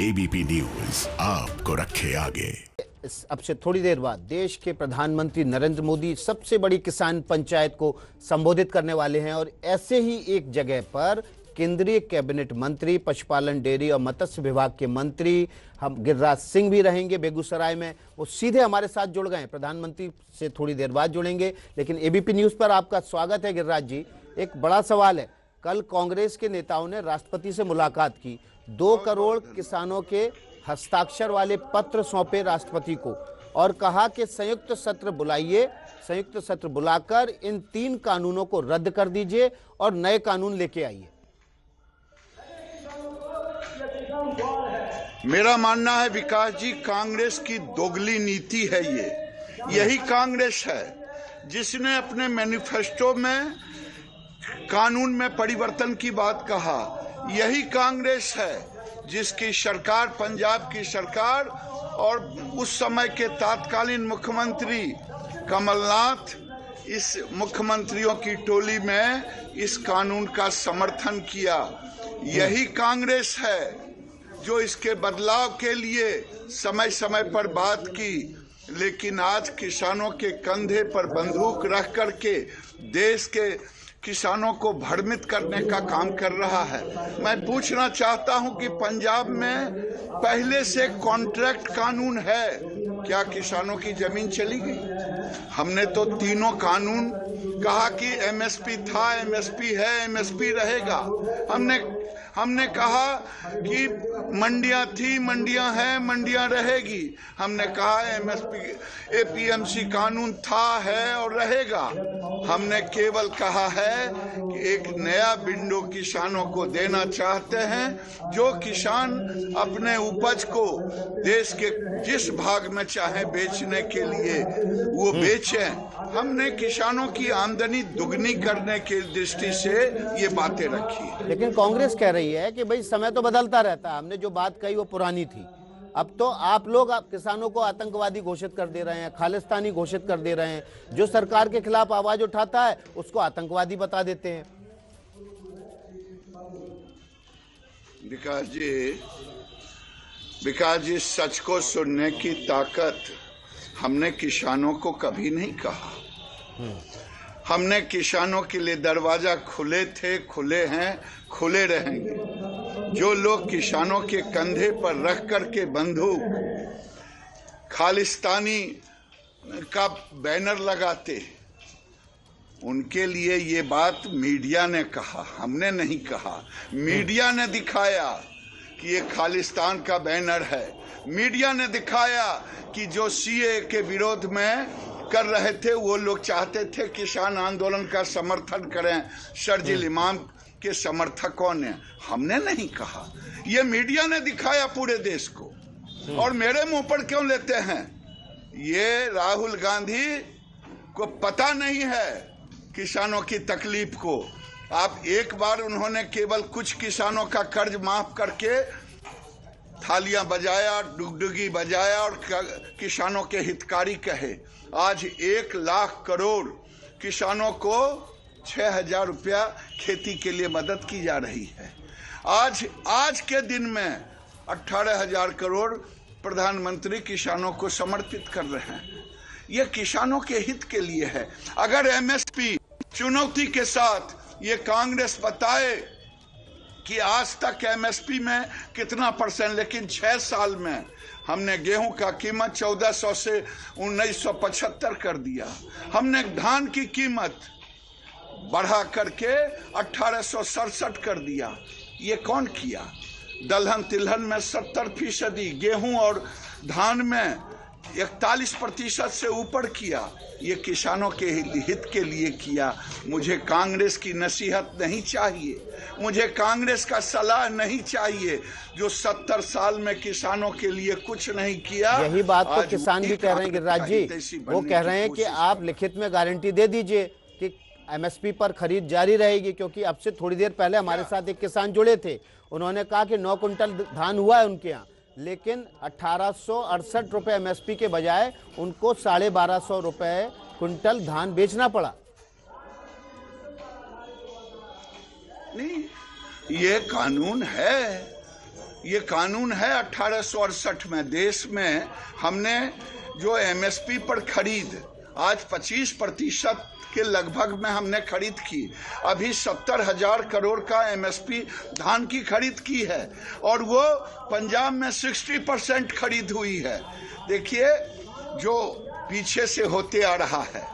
ABP news आपको रखे आगे। अब से थोड़ी देर बाद देश के प्रधानमंत्री नरेंद्र मोदी सबसे बड़ी किसान पंचायत को संबोधित करने वाले हैं और ऐसे ही एक जगह पर केंद्रीय कैबिनेट मंत्री, पशुपालन, डेयरी और मत्स्य विभाग के मंत्री हम गिरिराज सिंह भी रहेंगे बेगूसराय में। वो सीधे हमारे साथ जुड़ गए हैं, प्रधानमंत्री से थोड़ी देर बाद जुड़ेंगे। लेकिन एबीपी न्यूज पर आपका स्वागत है गिरिराज जी। एक बड़ा सवाल है, कल कांग्रेस के नेताओं ने राष्ट्रपति से मुलाकात की, 2 करोड़ किसानों के हस्ताक्षर वाले पत्र सौंपे राष्ट्रपति को और कहा कि संयुक्त सत्र बुलाइए, संयुक्त सत्र बुलाकर इन 3 कानूनों को रद्द कर दीजिए और नए कानून लेके आइए। मेरा मानना है विकास जी, कांग्रेस की दोगली नीति है ये। यही कांग्रेस है जिसने अपने मैनिफेस्टो में कानून में परिवर्तन की बात कहा। यही कांग्रेस है जिसकी सरकार, पंजाब की सरकार और उस समय के तत्कालीन मुख्यमंत्री कमलनाथ, इस मुख्यमंत्रियों की टोली में इस कानून का समर्थन किया। यही कांग्रेस है जो इसके बदलाव के लिए समय समय पर बात की, लेकिन आज किसानों के कंधे पर बंदूक रख करके देश के किसानों को भ्रमित करने का काम कर रहा है। मैं पूछना चाहता हूं कि पंजाब में पहले से कॉन्ट्रैक्ट कानून है, क्या किसानों की जमीन चली गई? हमने तो तीनों कानून कहा कि एमएसपी था, एमएसपी है, एमएसपी रहेगा। हमने कहा कि मंडियां थी, मंडियां हैं, मंडियां रहेगी। हमने कहा एमएसपी, एपीएमसी कानून था, है और रहेगा। हमने केवल कहा है कि एक नया विंडो किसानों को देना चाहते हैं, जो किसान अपने उपज को देश के जिस भाग में चाहे बेचने के लिए वो बेचें। हमने किसानों की आमदनी दुगनी करने की दृष्टि से ये बातें रखी। लेकिन कांग्रेस कह रही है कि भाई समय तो बदलता रहता है, हमने जो बात कही वो पुरानी थी। अब तो आप लोग किसानों को आतंकवादी घोषित कर दे रहे हैं, खालिस्तानी घोषित कर दे रहे हैं। जो सरकार के खिलाफ आवाज उठाता है उसको आतंकवादी बता देते हैं। विकास जी, सच को सुनने की ताकत हमने किसानों को कभी नहीं कहा। हमने किसानों के लिए दरवाजा खुले थे, खुले हैं, खुले रहेंगे। जो लोग किसानों के कंधे पर रख कर के बंदूक खालिस्तानी का बैनर लगाते, उनके लिए ये बात मीडिया ने कहा, हमने नहीं कहा। मीडिया ने दिखाया कि ये खालिस्तान का बैनर है। मीडिया ने दिखाया कि जो सीए के विरोध में कर रहे थे वो लोग चाहते थे किसान आंदोलन का समर्थन करें, शर्जील इमाम के समर्थकों ने। हमने नहीं कहा, ये मीडिया ने दिखाया पूरे देश को। और मेरे मुंह पर क्यों लेते हैं? ये राहुल गांधी को पता नहीं है किसानों की तकलीफ को। आप एक बार उन्होंने केवल कुछ किसानों का कर्ज माफ करके थालियां बजाया, डुगडुगी बजाया और किसानों के हितकारी कहे। आज 1 लाख करोड़ किसानों को 6,000 रुपया खेती के लिए मदद की जा रही है। आज के दिन में 18,000 करोड़ प्रधानमंत्री किसानों को समर्पित कर रहे हैं। यह किसानों के हित के लिए है। अगर एमएसपी चुनौती के साथ ये कांग्रेस बताए कि आज तक एमएसपी में कितना %, लेकिन 6 साल में हमने गेहूं का कीमत 1400 से 1975 कर दिया। हमने धान की कीमत बढ़ा करके 1867 कर दिया। ये कौन किया? दलहन तिलहन में 70%, गेहूं और धान में 41% से ऊपर किया। ये किसानों के हित के लिए किया। मुझे कांग्रेस की नसीहत नहीं चाहिए, मुझे कांग्रेस का सलाह नहीं चाहिए, जो 70 साल में किसानों के लिए कुछ नहीं किया। यही बात तो किसान भी कह रहे हैं गिरिराज जी। वो कह रहे हैं कि आप लिखित में गारंटी दे दीजिए कि एमएसपपी पर खरीद जारी रहेगी, क्योंकि अब से थोड़ी देर पहले हमारे साथ एक किसान जुड़े थे। उन्होंने कहा कि 9 कुंटल धान हुआ है उनके यहाँ, लेकिन 1868 रुपये एमएसपी के बजाय उनको 1250 रुपये क्विंटल धान बेचना पड़ा। नहीं, ये कानून है, ये कानून है 1868 में। देश में हमने जो एमएसपी पर खरीद आज 25% के लगभग में हमने खरीद की। अभी 70,000 करोड़ का एमएसपी धान की खरीद की है और वो पंजाब में 60% खरीद हुई है। देखिए जो पीछे से होते आ रहा है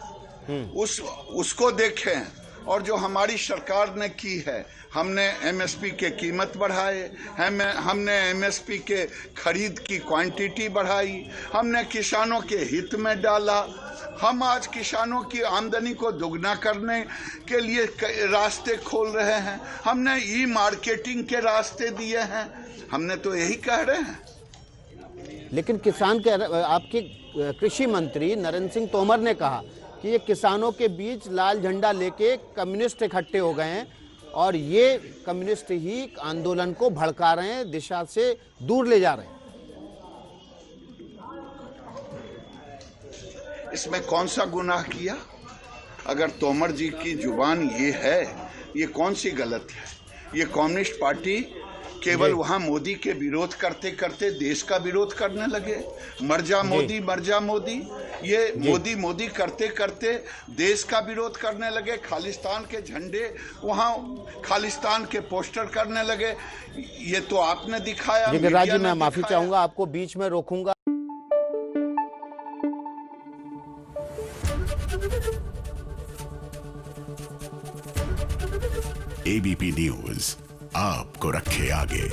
उसको देखें। और जो हमारी सरकार ने की है, हमने एमएसपी के कीमत बढ़ाए, हमने एमएसपी के खरीद की क्वांटिटी बढ़ाई, हमने किसानों के हित में डाला। हम आज किसानों की आमदनी को दुगना करने के लिए रास्ते खोल रहे हैं। हमने ई मार्केटिंग के रास्ते दिए हैं। हमने तो यही कह रहे हैं। लेकिन किसान के आपके कृषि मंत्री नरेंद्र सिंह तोमर ने कहा कि ये किसानों के बीच लाल झंडा लेके कम्युनिस्ट इकट्ठे हो गए हैं और ये कम्युनिस्ट ही आंदोलन को भड़का रहे हैं, दिशा से दूर ले जा रहे हैं। इसमें कौन सा गुनाह किया? अगर तोमर जी की जुबान ये है, ये कौन सी गलत है? ये कम्युनिस्ट पार्टी केवल वहां मोदी के विरोध करते करते देश का विरोध करने लगे। मर जा मोदी, मर जा मोदी। ये मोदी मोदी करते करते देश का विरोध करने लगे। खालिस्तान के झंडे वहां, खालिस्तान के पोस्टर करने लगे। ये तो आपने दिखाया। गिरिराज जी, मैं माफी चाहूंगा, आपको बीच में रोकूंगा। एबीपी न्यूज आपको रखे आगे।